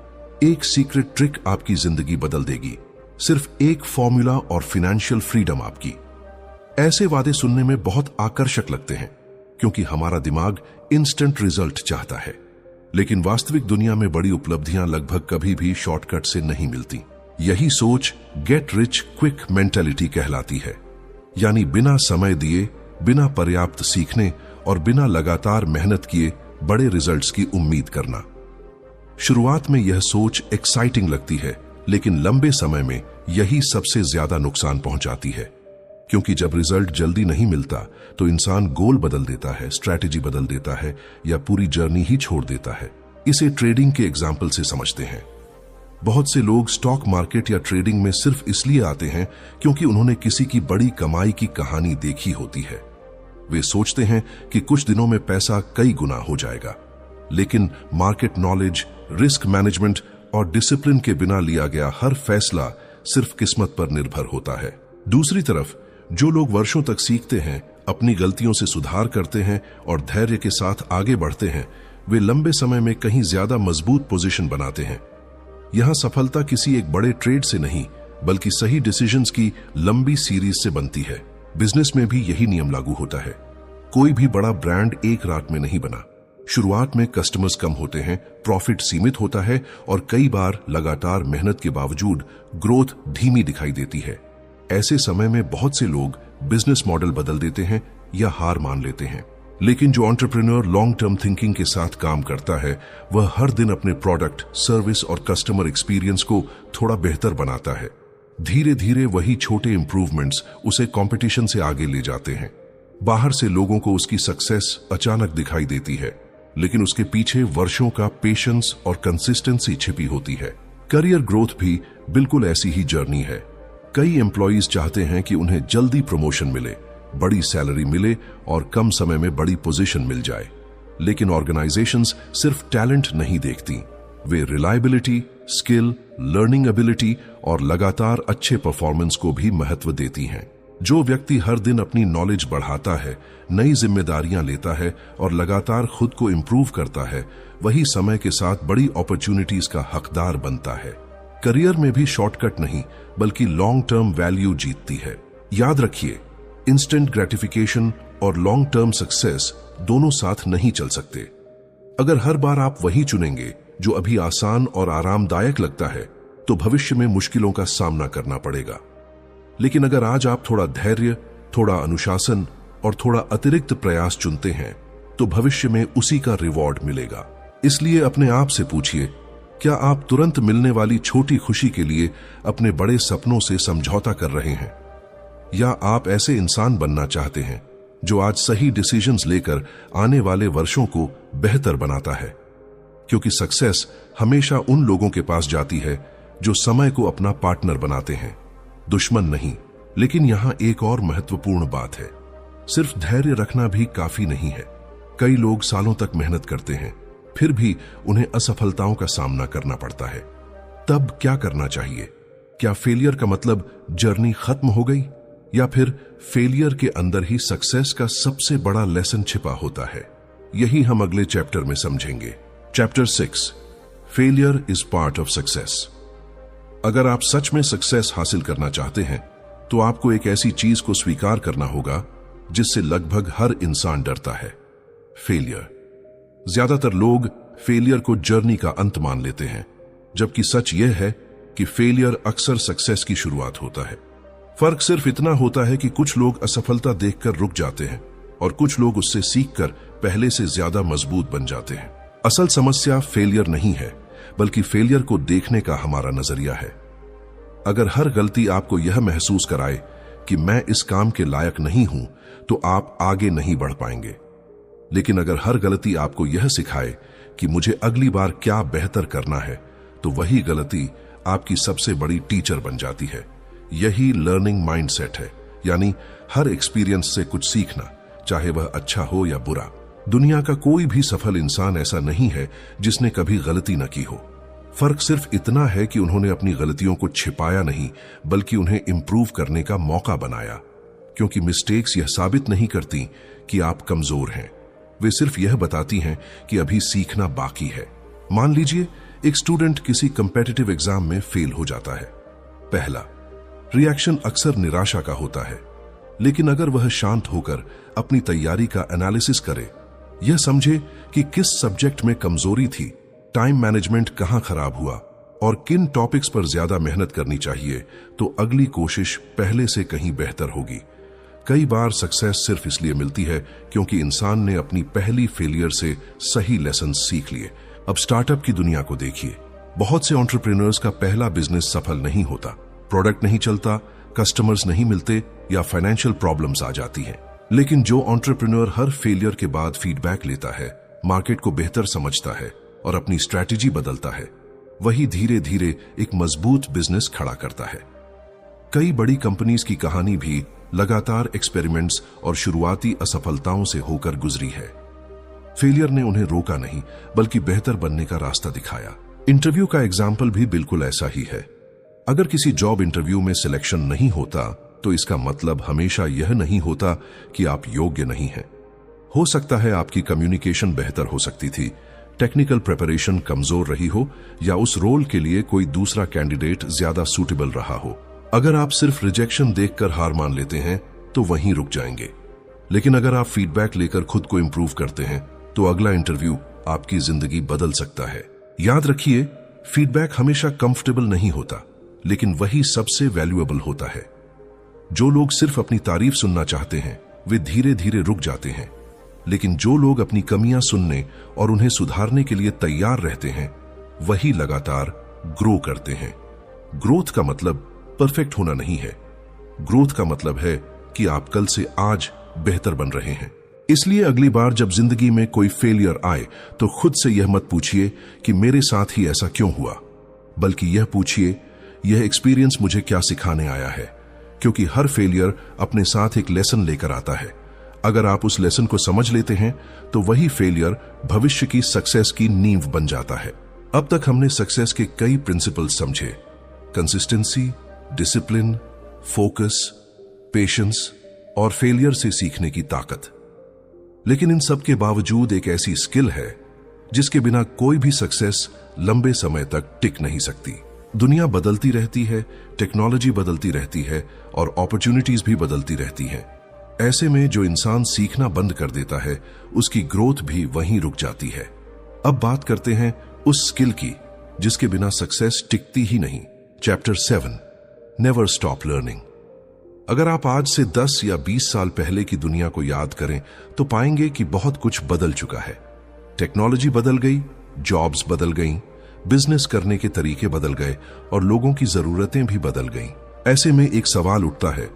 एक सीक्रेट ट्रिक आपकी जिंदगी बदल देगी, सिर्फ एक फॉर्मूला और फाइनेंशियल फ्रीडम आपकी। ऐसे वादे सुनने में बहुत आकर्षक लगते हैं, क्योंकि हमारा दिमाग इंस्टेंट रिजल्ट चाहता है। लेकिन वास्तविक दुनिया में बड़ी उपलब्धियां लगभग कभी भी शॉर्टकट से नहीं मिलती। यही सोच गेट रिच क्विक मेंटालिटी कहलाती है, यानी बिना समय दिए, बिना पर्याप्त सीखने और बिना लगातार मेहनत किए बड़े रिजल्ट्स की उम्मीद करना। शुरुआत में यह सोच एक्साइटिंग लगती है, लेकिन लंबे समय में यही सबसे ज्यादा नुकसान पहुंचाती है। क्योंकि जब रिजल्ट जल्दी नहीं मिलता तो इंसान गोल बदल देता है, स्ट्रैटेजी बदल देता है या पूरी जर्नी ही छोड़ देता है। इसे ट्रेडिंग के एग्जाम्पल से समझते हैं। बहुत से लोग स्टॉक मार्केट या ट्रेडिंग में सिर्फ इसलिए आते हैं क्योंकि उन्होंने किसी की बड़ी कमाई की कहानी देखी होती है। वे सोचते हैं कि कुछ दिनों में पैसा कई गुना हो जाएगा, लेकिन मार्केट नॉलेज, रिस्क मैनेजमेंट और डिसिप्लिन के बिना लिया गया हर फैसला सिर्फ किस्मत पर निर्भर होता है। दूसरी तरफ जो लोग वर्षों तक सीखते हैं, अपनी गलतियों से सुधार करते हैं और धैर्य के साथ आगे बढ़ते हैं, वे लंबे समय में कहीं ज्यादा मजबूत पोजीशन बनाते हैं। यहां सफलता किसी एक बड़े ट्रेड से नहीं, बल्कि सही डिसीजंस की लंबी सीरीज से बनती है। बिजनेस में भी यही नियम लागू होता है। कोई भी बड़ा ब्रांड एक रात में नहीं बना। शुरुआत में कस्टमर्स कम होते हैं, प्रॉफिट सीमित होता है और कई बार लगातार मेहनत के बावजूद ग्रोथ धीमी दिखाई देती है। ऐसे समय में बहुत से लोग बिजनेस मॉडल बदल देते हैं या हार मान लेते हैं। लेकिन जो एंटरप्रेन्योर लॉन्ग टर्म थिंकिंग के साथ काम करता है, वह हर दिन अपने प्रोडक्ट, सर्विस और कस्टमर एक्सपीरियंस को थोड़ा बेहतर बनाता है। धीरे धीरे वही छोटे इंप्रूवमेंट्स उसे कंपटीशन से आगे ले जाते हैं। बाहर से लोगों को उसकी सक्सेस अचानक दिखाई देती है, लेकिन उसके पीछे वर्षों का पेशेंस और कंसिस्टेंसी छिपी होती है। करियर ग्रोथ भी बिल्कुल ऐसी ही जर्नी है। कई एम्प्लॉइज चाहते हैं कि उन्हें जल्दी प्रमोशन मिले, बड़ी सैलरी मिले और कम समय में बड़ी पोजीशन मिल जाए, लेकिन ऑर्गेनाइजेशंस सिर्फ टैलेंट नहीं देखती, वे रिलायबिलिटी, स्किल, लर्निंग एबिलिटी और लगातार अच्छे परफॉर्मेंस को भी महत्व देती हैं। जो व्यक्ति हर दिन अपनी नॉलेज बढ़ाता है, नई जिम्मेदारियां लेता है और लगातार खुद को इंप्रूव करता है, वही समय के साथ बड़ी अपॉर्चुनिटीज का हकदार बनता है। करियर में भी शॉर्टकट नहीं, बल्कि लॉन्ग टर्म वैल्यू जीतती है। याद रखिए, इंस्टेंट ग्रेटिफिकेशन और लॉन्ग टर्म सक्सेस दोनों साथ नहीं चल सकते। अगर हर बार आप वही चुनेंगे जो अभी आसान और आरामदायक लगता है, तो भविष्य में मुश्किलों का सामना करना पड़ेगा। लेकिन अगर आज आप थोड़ा धैर्य, थोड़ा अनुशासन और थोड़ा अतिरिक्त प्रयास चुनते हैं, तो भविष्य में उसी का रिवॉर्ड मिलेगा। इसलिए अपने आप से पूछिए, क्या आप तुरंत मिलने वाली छोटी खुशी के लिए अपने बड़े सपनों से समझौता कर रहे हैं, या आप ऐसे इंसान बनना चाहते हैं जो आज सही डिसीजंस लेकर आने वाले वर्षों को बेहतर बनाता है? क्योंकि सक्सेस हमेशा उन लोगों के पास जाती है जो समय को अपना पार्टनर बनाते हैं, दुश्मन नहीं। लेकिन यहां एक और महत्वपूर्ण बात है, सिर्फ धैर्य रखना भी काफी नहीं है। कई लोग सालों तक मेहनत करते हैं, फिर भी उन्हें असफलताओं का सामना करना पड़ता है। तब क्या करना चाहिए? क्या फेलियर का मतलब जर्नी खत्म हो गई, या फिर फेलियर के अंदर ही सक्सेस का सबसे बड़ा लेसन छिपा होता है? यही हम अगले चैप्टर में समझेंगे। Chapter 6, failure is part of success. अगर आप सच में सक्सेस हासिल करना चाहते हैं, तो आपको एक ऐसी चीज को स्वीकार करना होगा जिससे लगभग हर इंसान डरता है, फेलियर। ज्यादातर लोग फेलियर को जर्नी का अंत मान लेते हैं, जबकि सच यह है कि फेलियर अक्सर सक्सेस की शुरुआत होता है। फर्क सिर्फ इतना होता है कि कुछ लोग असफलता देखकर रुक जाते हैं और कुछ लोग उससे सीखकर पहले से ज्यादा मजबूत बन जाते हैं। असल समस्या फेलियर नहीं है, बल्कि फेलियर को देखने का हमारा नजरिया है। अगर हर गलती आपको यह महसूस कराए कि मैं इस काम के लायक नहीं हूं, तो आप आगे नहीं बढ़ पाएंगे। लेकिन अगर हर गलती आपको यह सिखाए कि मुझे अगली बार क्या बेहतर करना है, तो वही गलती आपकी सबसे बड़ी टीचर बन जाती है। यही लर्निंग माइंडसेट है, यानी हर एक्सपीरियंस से कुछ सीखना, चाहे वह अच्छा हो या बुरा। दुनिया का कोई भी सफल इंसान ऐसा नहीं है जिसने कभी गलती न की हो। फर्क सिर्फ इतना है कि उन्होंने अपनी गलतियों को छिपाया नहीं, बल्कि उन्हें इंप्रूव करने का मौका बनाया। क्योंकि मिस्टेक्स यह साबित नहीं करती कि आप कमजोर हैं, वे सिर्फ यह बताती हैं कि अभी सीखना बाकी है। मान लीजिए एक स्टूडेंट किसी कंपेटिटिव एग्जाम में फेल हो जाता है। पहला रिएक्शन अक्सर निराशा का होता है, लेकिन अगर वह शांत होकर अपनी तैयारी का एनालिसिस करे, यह समझे कि किस सब्जेक्ट में कमजोरी थी, टाइम मैनेजमेंट कहां खराब हुआ और किन टॉपिक्स पर ज्यादा मेहनत करनी चाहिए, तो अगली कोशिश पहले से कहीं बेहतर होगी। कई बार सक्सेस सिर्फ इसलिए मिलती है क्योंकि इंसान ने अपनी पहली फेलियर से सही लेसन सीख लिए। अब स्टार्टअप की दुनिया को देखिए। बहुत से एंटरप्रेन्योर्स का पहला बिजनेस सफल नहीं होता, प्रोडक्ट नहीं चलता, कस्टमर्स नहीं मिलते या फाइनेंशियल प्रॉब्लम्स आ जाती हैं। लेकिन जो एंटरप्रेन्योर हर फेलियर के बाद फीडबैक लेता है, मार्केट को बेहतर समझता है और अपनी स्ट्रैटेजी बदलता है, वही धीरे धीरे एक मजबूत बिजनेस खड़ा करता है। कई बड़ी कंपनीज की कहानी भी लगातार एक्सपेरिमेंट्स और शुरुआती असफलताओं से होकर गुजरी है। फेलियर ने उन्हें रोका नहीं, बल्कि बेहतर बनने का रास्ता दिखाया। इंटरव्यू का एग्जाम्पल भी बिल्कुल ऐसा ही है। अगर किसी जॉब इंटरव्यू में सिलेक्शन नहीं होता तो इसका मतलब हमेशा यह नहीं होता कि आप योग्य नहीं हैं। हो सकता है आपकी कम्युनिकेशन बेहतर हो सकती थी, टेक्निकल प्रिपरेशन कमजोर रही हो, या उस रोल के लिए कोई दूसरा कैंडिडेट ज्यादा सूटेबल रहा हो। अगर आप सिर्फ रिजेक्शन देखकर हार मान लेते हैं तो वहीं रुक जाएंगे। लेकिन अगर आप फीडबैक लेकर खुद को इंप्रूव करते हैं तो अगला इंटरव्यू आपकी जिंदगी बदल सकता है। याद रखिए, फीडबैक हमेशा कंफर्टेबल नहीं होता, लेकिन वही सबसे वैल्यूएबल होता है। जो लोग सिर्फ अपनी तारीफ सुनना चाहते हैं वे धीरे धीरे रुक जाते हैं, लेकिन जो लोग अपनी कमियां सुनने और उन्हें सुधारने के लिए तैयार रहते हैं वही लगातार ग्रो करते हैं। ग्रोथ का मतलब परफेक्ट होना नहीं है। ग्रोथ का मतलब है कि आप कल से आज बेहतर बन रहे हैं। इसलिए अगली बार जब जिंदगी में कोई फेलियर आए तो खुद से यह मत पूछिए कि मेरे साथ ही ऐसा क्यों हुआ, बल्कि यह पूछिए यह एक्सपीरियंस मुझे क्या सिखाने आया है। क्योंकि हर फेलियर अपने साथ एक लेसन लेकर आता है। अगर आप उस लेसन को समझ लेते हैं तो वही फेलियर भविष्य की सक्सेस की नींव बन जाता है। अब तक हमने सक्सेस के कई प्रिंसिपल्स समझे: कंसिस्टेंसी, डिसिप्लिन, फोकस, पेशेंस और फेलियर से सीखने की ताकत। लेकिन इन सब के बावजूद एक ऐसी स्किल है जिसके बिना कोई भी सक्सेस लंबे समय तक टिक नहीं सकती। दुनिया बदलती रहती है, टेक्नोलॉजी बदलती रहती है और अपॉर्चुनिटीज भी बदलती रहती हैं। ऐसे में जो इंसान सीखना बंद कर देता है उसकी ग्रोथ भी वहीं रुक जाती है। अब बात करते हैं उस स्किल की जिसके बिना सक्सेस टिकती ही नहीं। Chapter 7, never stop learning. अगर आप आज से 10 या 20 साल पहले की दुनिया को याद करें तो पाएंगे कि बहुत कुछ बदल चुका है। टेक्नोलॉजी बदल गई, जॉब्स बदल गईं, बिजनेस करने के तरीके बदल गए और लोगों की जरूरतें भी बदल गईं। ऐसे में एक सवाल उठता है,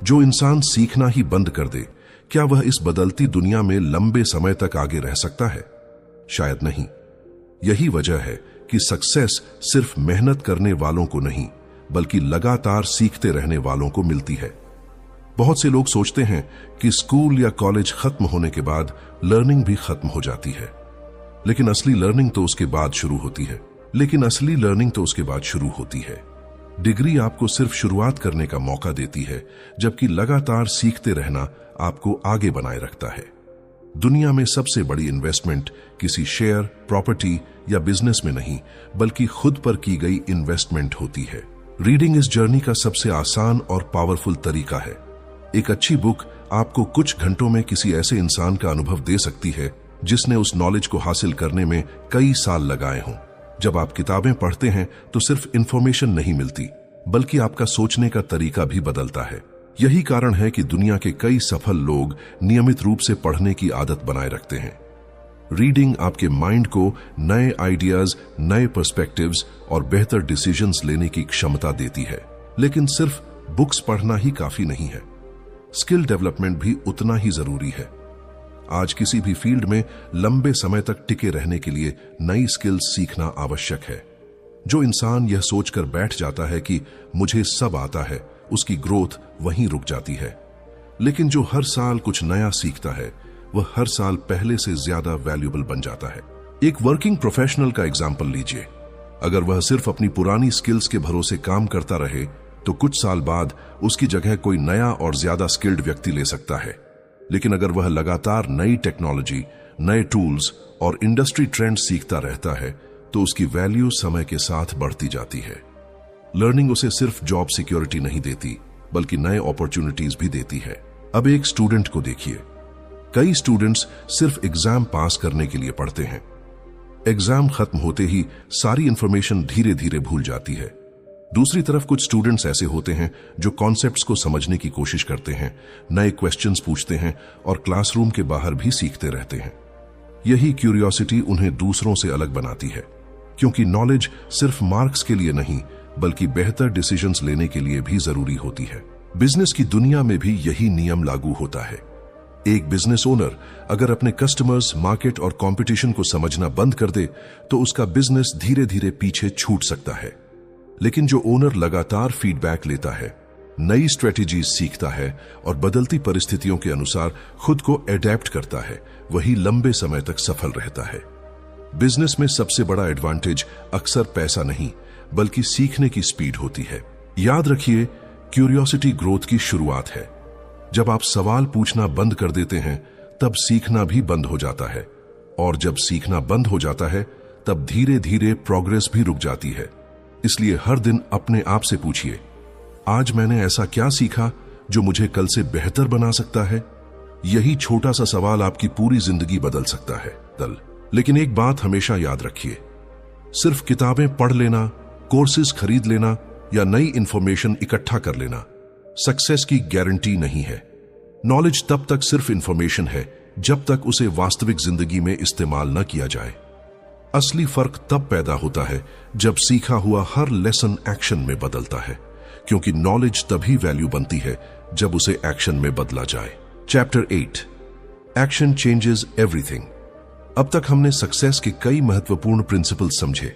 जो इंसान सीखना ही बंद कर दे, क्या वह इस बदलती दुनिया में लंबे समय तक आगे रह सकता है? शायद नहीं। यही वजह है कि सक्सेस सिर्फ मेहनत करने वालों को नहीं, बल्कि लगातार सीखते रहने वालों को मिलती है। बहुत से लोग सोचते हैं कि स्कूल या कॉलेज खत्म होने के बाद लर्निंग भी खत्म हो जाती है, लेकिन असली लर्निंग तो उसके बाद शुरू होती है। डिग्री आपको सिर्फ शुरुआत करने का मौका देती है, जबकि लगातार सीखते रहना आपको आगे बनाए रखता है। दुनिया में सबसे बड़ी इन्वेस्टमेंट किसी शेयर, प्रॉपर्टी या बिजनेस में नहीं, बल्कि खुद पर की गई इन्वेस्टमेंट होती है। रीडिंग इस जर्नी का सबसे आसान और पावरफुल तरीका है। एक अच्छी बुक आपको कुछ घंटों में किसी ऐसे इंसान का अनुभव दे सकती है जिसने उस नॉलेज को हासिल करने में कई साल लगाए हों। जब आप किताबें पढ़ते हैं तो सिर्फ इंफॉर्मेशन नहीं मिलती, बल्कि आपका सोचने का तरीका भी बदलता है। यही कारण है कि दुनिया के कई सफल लोग नियमित रूप से पढ़ने की आदत बनाए रखते हैं। रीडिंग आपके माइंड को नए आइडियाज, नए पर्सपेक्टिव्स और बेहतर डिसीजंस लेने की क्षमता देती है। लेकिन सिर्फ बुक्स पढ़ना ही काफी नहीं है, स्किल डेवलपमेंट भी उतना ही जरूरी है। आज किसी भी फील्ड में लंबे समय तक टिके रहने के लिए नई स्किल्स सीखना आवश्यक है। जो इंसान यह सोचकर बैठ जाता है कि मुझे सब आता है, उसकी ग्रोथ वहीं रुक जाती है। लेकिन जो हर साल कुछ नया सीखता है वह हर साल पहले से ज्यादा वैल्यूएबल बन जाता है। एक वर्किंग प्रोफेशनल का एग्जाम्पल लीजिए। अगर वह सिर्फ अपनी पुरानी स्किल्स के भरोसे काम करता रहे तो कुछ साल बाद उसकी जगह कोई नया और ज्यादा स्किल्ड व्यक्ति ले सकता है। लेकिन अगर वह लगातार नई टेक्नोलॉजी, नए टूल्स और इंडस्ट्री ट्रेंड सीखता रहता है तो उसकी वैल्यू समय के साथ बढ़ती जाती है। लर्निंग उसे सिर्फ जॉब सिक्योरिटी नहीं देती, बल्कि नए अपॉर्चुनिटीज भी देती है। अब एक स्टूडेंट को देखिए। कई स्टूडेंट्स सिर्फ एग्जाम पास करने के लिए पढ़ते हैं। एग्जाम खत्म होते ही सारी इंफॉर्मेशन धीरे धीरे भूल जाती है। दूसरी तरफ कुछ स्टूडेंट्स ऐसे होते हैं जो कॉन्सेप्ट्स को समझने की कोशिश करते हैं, नए क्वेश्चंस पूछते हैं और क्लासरूम के बाहर भी सीखते रहते हैं। यही क्यूरियोसिटी उन्हें दूसरों से अलग बनाती है, क्योंकि नॉलेज सिर्फ मार्क्स के लिए नहीं बल्कि बेहतर डिसीजंस लेने के लिए भी जरूरी होती है। बिजनेस की दुनिया में भी यही नियम लागू होता है। एक बिजनेस ओनर अगर अपने कस्टमर्स, मार्केट और कंपटीशन को समझना बंद कर दे तो उसका बिजनेस धीरे धीरे पीछे छूट सकता है। लेकिन जो ओनर लगातार फीडबैक लेता है, नई स्ट्रेटेजीज सीखता है और बदलती परिस्थितियों के अनुसार खुद को एडेप्ट करता है, वही लंबे समय तक सफल रहता है। बिजनेस में सबसे बड़ा एडवांटेज अक्सर पैसा नहीं बल्कि सीखने की स्पीड होती है। याद रखिए, क्यूरियोसिटी ग्रोथ की शुरुआत है। जब आप सवाल पूछना बंद कर देते हैं तब सीखना भी बंद हो जाता है, और जब सीखना बंद हो जाता है तब धीरे धीरे प्रोग्रेस भी रुक जाती है। इसलिए हर दिन अपने आप से पूछिए, आज मैंने ऐसा क्या सीखा जो मुझे कल से बेहतर बना सकता है? यही छोटा सा सवाल आपकी पूरी जिंदगी बदल सकता है। लेकिन एक बात हमेशा याद रखिए, सिर्फ किताबें पढ़ लेना, कोर्सेज खरीद लेना या नई इंफॉर्मेशन इकट्ठा कर लेना सक्सेस की गारंटी नहीं है। नॉलेज तब तक सिर्फ इंफॉर्मेशन है जब तक उसे वास्तविक जिंदगी में इस्तेमाल न किया जाए। असली फर्क तब पैदा होता है जब सीखा हुआ हर लेसन एक्शन में बदलता है, क्योंकि नॉलेज तभी वैल्यू बनती है जब उसे एक्शन में बदला जाए। Chapter 8, action changes everything. अब तक हमने सक्सेस के कई महत्वपूर्ण प्रिंसिपल्स समझे।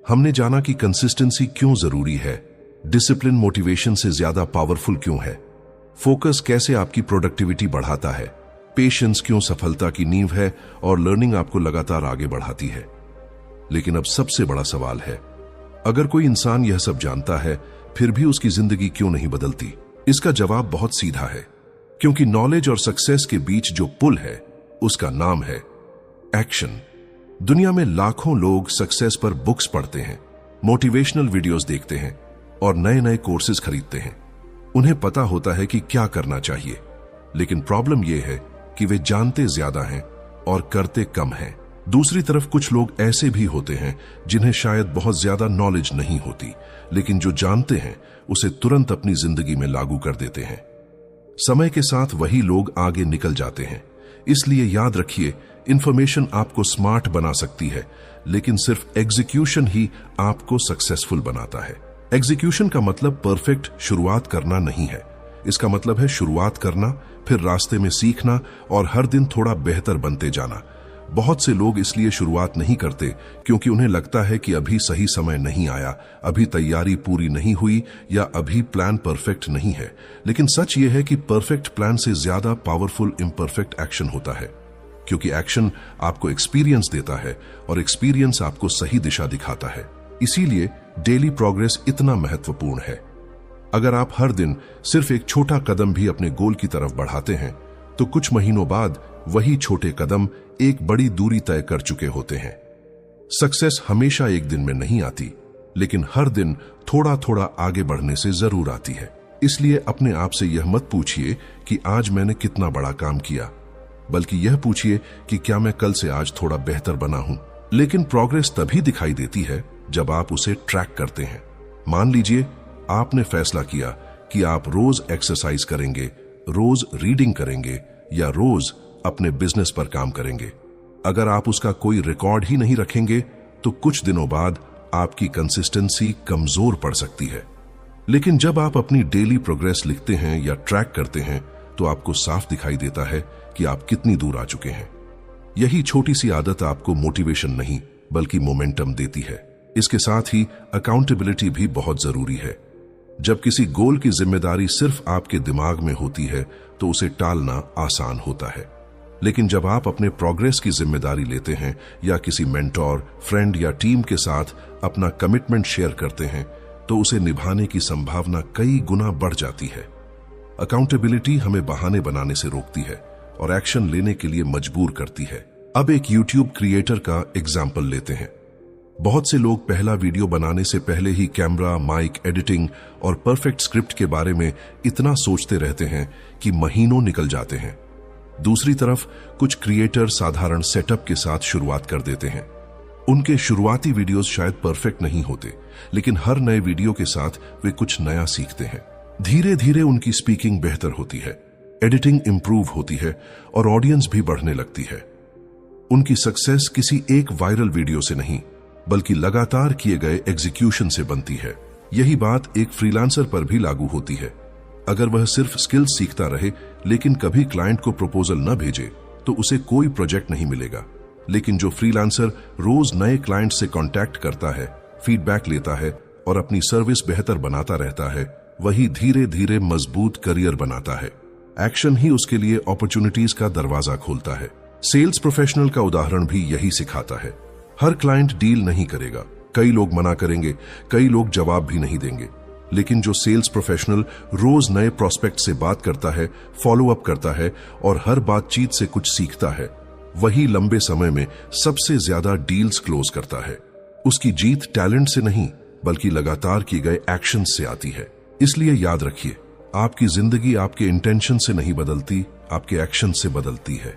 हमने जाना कि कंसिस्टेंसी क्यों जरूरी है, डिसिप्लिन मोटिवेशन से ज्यादा पावरफुल क्यों है, फोकस कैसे आपकी प्रोडक्टिविटी बढ़ाता है, पेशेंस क्यों सफलता की नींव है और लर्निंग आपको लगातार आगे बढ़ाती है। लेकिन अब सबसे बड़ा सवाल है, अगर कोई इंसान यह सब जानता है फिर भी उसकी जिंदगी क्यों नहीं बदलती? इसका जवाब बहुत सीधा है, क्योंकि नॉलेज और सक्सेस के बीच जो पुल है उसका नाम है एक्शन। दुनिया में लाखों लोग सक्सेस पर बुक्स पढ़ते हैं, मोटिवेशनल वीडियोस देखते हैं और नए नए कोर्सेज खरीदते हैं। उन्हें पता होता है कि क्या करना चाहिए, लेकिन प्रॉब्लम यह है कि वे जानते ज्यादा हैं और करते कम हैं। दूसरी तरफ कुछ लोग ऐसे भी होते हैं जिन्हें शायद बहुत ज्यादा नॉलेज नहीं होती, लेकिन जो जानते हैं उसे तुरंत अपनी जिंदगी में लागू कर देते हैं। समय के साथ वही लोग आगे निकल जाते हैं। इसलिए याद रखिए, इंफॉर्मेशन आपको स्मार्ट बना सकती है, लेकिन सिर्फ एग्जीक्यूशन ही आपको सक्सेसफुल बनाता है। एग्जीक्यूशन का मतलब परफेक्ट शुरुआत करना नहीं है। इसका मतलब है शुरुआत करना, फिर रास्ते में सीखना और हर दिन थोड़ा बेहतर बनते जाना। बहुत से लोग इसलिए शुरुआत नहीं करते क्योंकि उन्हें लगता है कि अभी सही समय नहीं आया, अभी तैयारी पूरी नहीं हुई या अभी प्लान परफेक्ट नहीं है। लेकिन सच यह है कि परफेक्ट प्लान से ज्यादा पावरफुल इम्परफेक्ट एक्शन होता है, क्योंकि एक्शन आपको एक्सपीरियंस देता है और एक्सपीरियंस आपको सही दिशा दिखाता है। इसीलिए डेली प्रोग्रेस इतना महत्वपूर्ण है। अगर आप हर दिन सिर्फ एक छोटा कदम भी अपने गोल की तरफ बढ़ाते हैं तो कुछ महीनों बाद वही छोटे कदम एक बड़ी दूरी तय कर चुके होते हैं। सक्सेस हमेशा एक दिन में नहीं आती, लेकिन हर दिन थोड़ा थोड़ा आगे बढ़ने से जरूर आती है। इसलिए अपने आप से यह मत पूछिए कि आज मैंने कितना बड़ा काम किया, बल्कि यह पूछिए कि क्या मैं कल से आज थोड़ा बेहतर बना हूं। लेकिन प्रोग्रेस तभी दिखाई देती है जब आप उसे ट्रैक करते हैं। मान लीजिए आपने फैसला किया कि आप रोज एक्सरसाइज करेंगे, रोज रीडिंग करेंगे या रोज अपने बिजनेस पर काम करेंगे। अगर आप उसका कोई रिकॉर्ड ही नहीं रखेंगे तो कुछ दिनों बाद आपकी कंसिस्टेंसी कमजोर पड़ सकती है। लेकिन जब आप अपनी डेली प्रोग्रेस लिखते हैं या ट्रैक करते हैं तो आपको साफ दिखाई देता है कि आप कितनी दूर आ चुके हैं। यही छोटी सी आदत आपको मोटिवेशन नहीं बल्कि मोमेंटम देती है। इसके साथ ही अकाउंटेबिलिटी भी बहुत जरूरी है। जब किसी गोल की जिम्मेदारी सिर्फ आपके दिमाग में होती है तो उसे टालना आसान होता है, लेकिन जब आप अपने प्रोग्रेस की जिम्मेदारी लेते हैं या किसी मेंटोर, फ्रेंड या टीम के साथ अपना कमिटमेंट शेयर करते हैं तो उसे निभाने की संभावना कई गुना बढ़ जाती है। अकाउंटेबिलिटी हमें बहाने बनाने से रोकती है और एक्शन लेने के लिए मजबूर करती है। अब एक यूट्यूब क्रिएटर का एग्जाम्पल लेते हैं। बहुत से लोग पहला वीडियो बनाने से पहले ही कैमरा, माइक, एडिटिंग और परफेक्ट स्क्रिप्ट के बारे में इतना सोचते रहते हैं कि महीनों निकल जाते हैं। दूसरी तरफ कुछ क्रिएटर साधारण सेटअप के साथ शुरुआत कर देते हैं। उनके शुरुआती वीडियोस शायद परफेक्ट नहीं होते, लेकिन हर नए वीडियो के साथ वे कुछ नया सीखते हैं। धीरे धीरे उनकी स्पीकिंग बेहतर होती है, एडिटिंग इंप्रूव होती है और ऑडियंस भी बढ़ने लगती है। उनकी सक्सेस किसी एक वायरल वीडियो से नहीं बल्कि लगातार किए गए एग्जीक्यूशन से बनती है। यही बात एक फ्रीलांसर पर भी लागू होती है। अगर वह सिर्फ स्किल्स सीखता रहे लेकिन कभी क्लाइंट को प्रपोजल न भेजे तो उसे कोई प्रोजेक्ट नहीं मिलेगा। लेकिन जो फ्रीलांसर रोज नए क्लाइंट से कांटेक्ट करता है, फीडबैक लेता है और अपनी सर्विस बेहतर बनाता रहता है, वही धीरे धीरे मजबूत करियर बनाता है। एक्शन ही उसके लिए अपॉर्चुनिटीज का दरवाजा खोलता है। सेल्स प्रोफेशनल का उदाहरण भी यही सिखाता है। हर क्लाइंट डील नहीं करेगा, कई लोग मना करेंगे, कई लोग जवाब भी नहीं देंगे। लेकिन जो सेल्स प्रोफेशनल रोज नए प्रोस्पेक्ट से बात करता है, फॉलो अप करता है और हर बातचीत से कुछ सीखता है, वही लंबे समय में सबसे ज्यादा डील्स क्लोज करता है। उसकी जीत टैलेंट से नहीं बल्कि लगातार किए गए एक्शन से आती है। इसलिए याद रखिए, आपकी जिंदगी आपके इंटेंशन से नहीं बदलती, आपके एक्शन से बदलती है।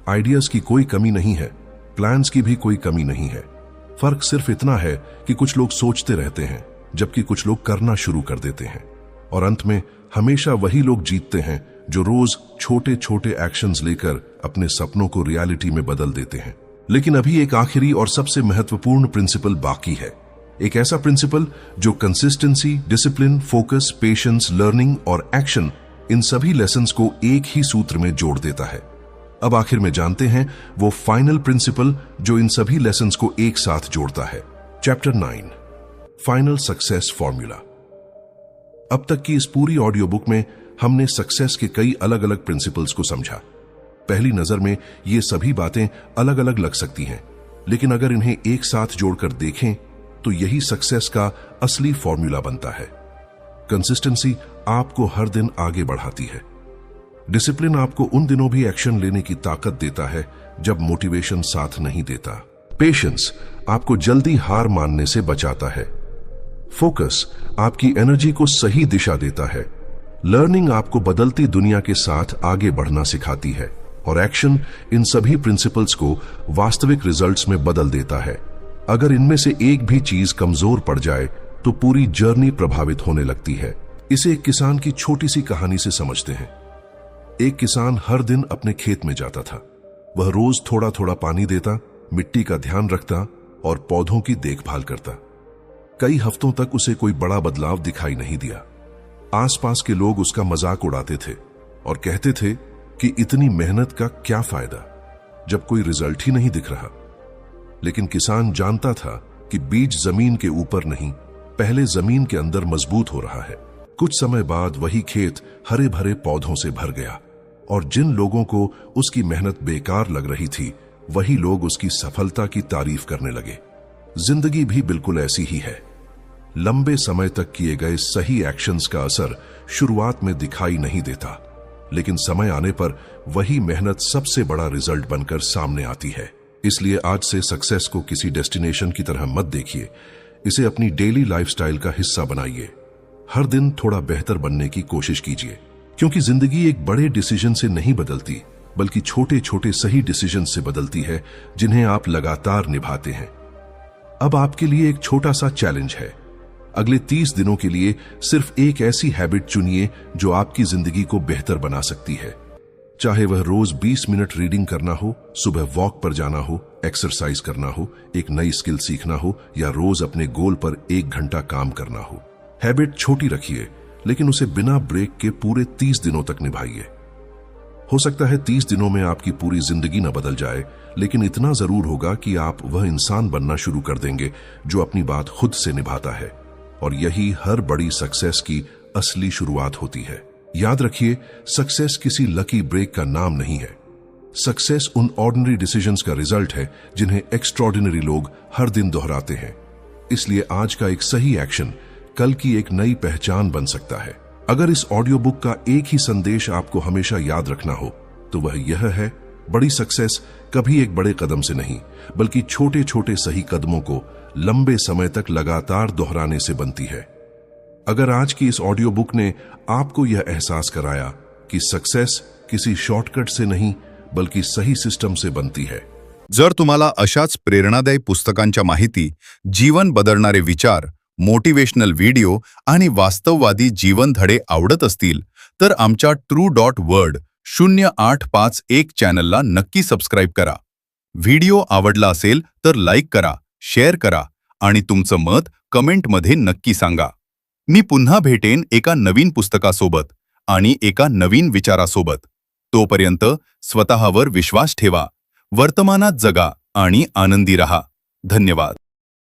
आइडियाज की कोई कमी नहीं है, प्लान्स की भी कोई कमी नहीं है। फर्क सिर्फ इतना है कि कुछ लोग सोचते रहते हैं जबकि कुछ लोग करना शुरू कर देते हैं। और अंत में हमेशा वही लोग जीतते हैं जो रोज छोटे छोटे एक्शंस लेकर अपने सपनों को रियलिटी में बदल देते हैं। लेकिन अभी एक आखिरी और सबसे महत्वपूर्ण प्रिंसिपल बाकी है। एक ऐसा प्रिंसिपल जो consistency, discipline, focus, patience, learning और एक्शन, इन सभी लेसन्स को एक ही सूत्र में जोड़ देता है। अब आखिर में जानते हैं वो फाइनल प्रिंसिपल जो इन सभी लेसन्स को एक साथ जोड़ता है। Chapter 9, final success formula. अब तक की इस पूरी ऑडियो बुक में हमने सक्सेस के कई अलग अलग प्रिंसिपल्स को समझा। पहली नजर में ये सभी बातें अलग अलग लग सकती हैं, लेकिन अगर इन्हें एक साथ जोड़कर देखें तो यही सक्सेस का असली फॉर्मूला बनता है। कंसिस्टेंसी आपको हर दिन आगे बढ़ाती है। डिसिप्लिन आपको उन दिनों भी एक्शन लेने की ताकत देता है जब मोटिवेशन साथ नहीं देता। पेशेंस आपको जल्दी हार मानने से बचाता है। फोकस आपकी एनर्जी को सही दिशा देता है। लर्निंग आपको बदलती दुनिया के साथ आगे बढ़ना सिखाती है और एक्शन इन सभी प्रिंसिपल्स को वास्तविक रिजल्ट्स में बदल देता है। अगर इनमें से एक भी चीज कमजोर पड़ जाए तो पूरी जर्नी प्रभावित होने लगती है। इसे एक किसान की छोटी सी कहानी से समझते हैं। एक किसान हर दिन अपने खेत में जाता था। वह रोज थोड़ा थोड़ा पानी देता, मिट्टी का ध्यान रखता और पौधों की देखभाल करता। कई हफ्तों तक उसे कोई बड़ा बदलाव दिखाई नहीं दिया। आसपास के लोग उसका मजाक उड़ाते थे और कहते थे कि इतनी मेहनत का क्या फायदा जब कोई रिजल्ट ही नहीं दिख रहा। लेकिन किसान जानता था कि बीज जमीन के ऊपर नहीं, पहले जमीन के अंदर मजबूत हो रहा है। कुछ समय बाद वही खेत हरे भरे पौधों से भर गया और जिन लोगों को उसकी मेहनत बेकार लग रही थी, वही लोग उसकी सफलता की तारीफ करने लगे। जिंदगी भी बिल्कुल ऐसी ही है। लंबे समय तक किए गए सही एक्शंस का असर शुरुआत में दिखाई नहीं देता, लेकिन समय आने पर वही मेहनत सबसे बड़ा रिजल्ट बनकर सामने आती है। इसलिए आज से सक्सेस को किसी डेस्टिनेशन की तरह मत देखिए, इसे अपनी डेली लाइफस्टाइल का हिस्सा बनाइए। हर दिन थोड़ा बेहतर बनने की कोशिश कीजिए, क्योंकि जिंदगी एक बड़े डिसीजन से नहीं बदलती, बल्कि छोटे छोटे सही डिसीजन से बदलती है जिन्हें आप लगातार निभाते हैं। अब आपके लिए एक छोटा सा चैलेंज है। अगले 30 दिनों के लिए सिर्फ एक ऐसी हैबिट चुनिए जो आपकी जिंदगी को बेहतर बना सकती है। चाहे वह रोज 20 मिनट रीडिंग करना हो, सुबह वॉक पर जाना हो, एक्सरसाइज करना हो, एक नई स्किल सीखना हो या रोज अपने गोल पर 1 घंटा काम करना हो। हैबिट छोटी रखिए, लेकिन उसे बिना ब्रेक के पूरे 30 दिनों तक निभाइए। हो सकता है 30 दिनों में आपकी पूरी जिंदगी न बदल जाए, लेकिन इतना जरूर होगा कि आप वह इंसान बनना शुरू कर देंगे जो अपनी बात खुद से निभाता है। और यही हर बड़ी सक्सेस की असली शुरुआत होती है। याद रखिए, सक्सेस किसी लकी ब्रेक का नाम नहीं है। सक्सेस उन ऑर्डिनरी डिसीजंस का रिजल्ट है जिन्हें एक्स्ट्रॉर्डिनरी लोग हर दिन दोहराते हैं। इसलिए आज का एक सही एक्शन कल की एक नई पहचान बन सकता है। अगर इस ऑडियो बुक का एक ही संदेश आपको हमेशा याद रखना हो तो वह यह है, बड़ी सक्सेस कभी एक बड़े कदम से नहीं, बल्कि छोटे छोटे सही कदमों को लंबे समय तक लगातार दोहराने से बनती है। अगर आज की इस ऑडियो बुक ने आपको यह एहसास कराया कि सक्सेस किसी शॉर्टकट से नहीं बल्कि सही सिस्टम से बनती है। जर तुम्हाला अशाच प्रेरणादायी पुस्तकांच्या माहिती, जीवन बदलणारे विचार, मोटिवेशनल व्हिडिओ आणि वास्तववादी जीवन धडे आवडत असतील तर आमच्या true.world 0851 चॅनलला नक्की सबस्क्राइब करा। व्हिडिओ आवडला असेल तर लाईक करा, शेअर करा आणि तुमचं मत कमेंटमध्ये नक्की सांगा। मी पुन्हा भेटेन एका नवीन पुस्तकासोबत आणि एका नवीन विचारासोबत. तोपर्यंत स्वतःवर विश्वास ठेवा, वर्तमानात जगा आणि आनंदी रहा. धन्यवाद.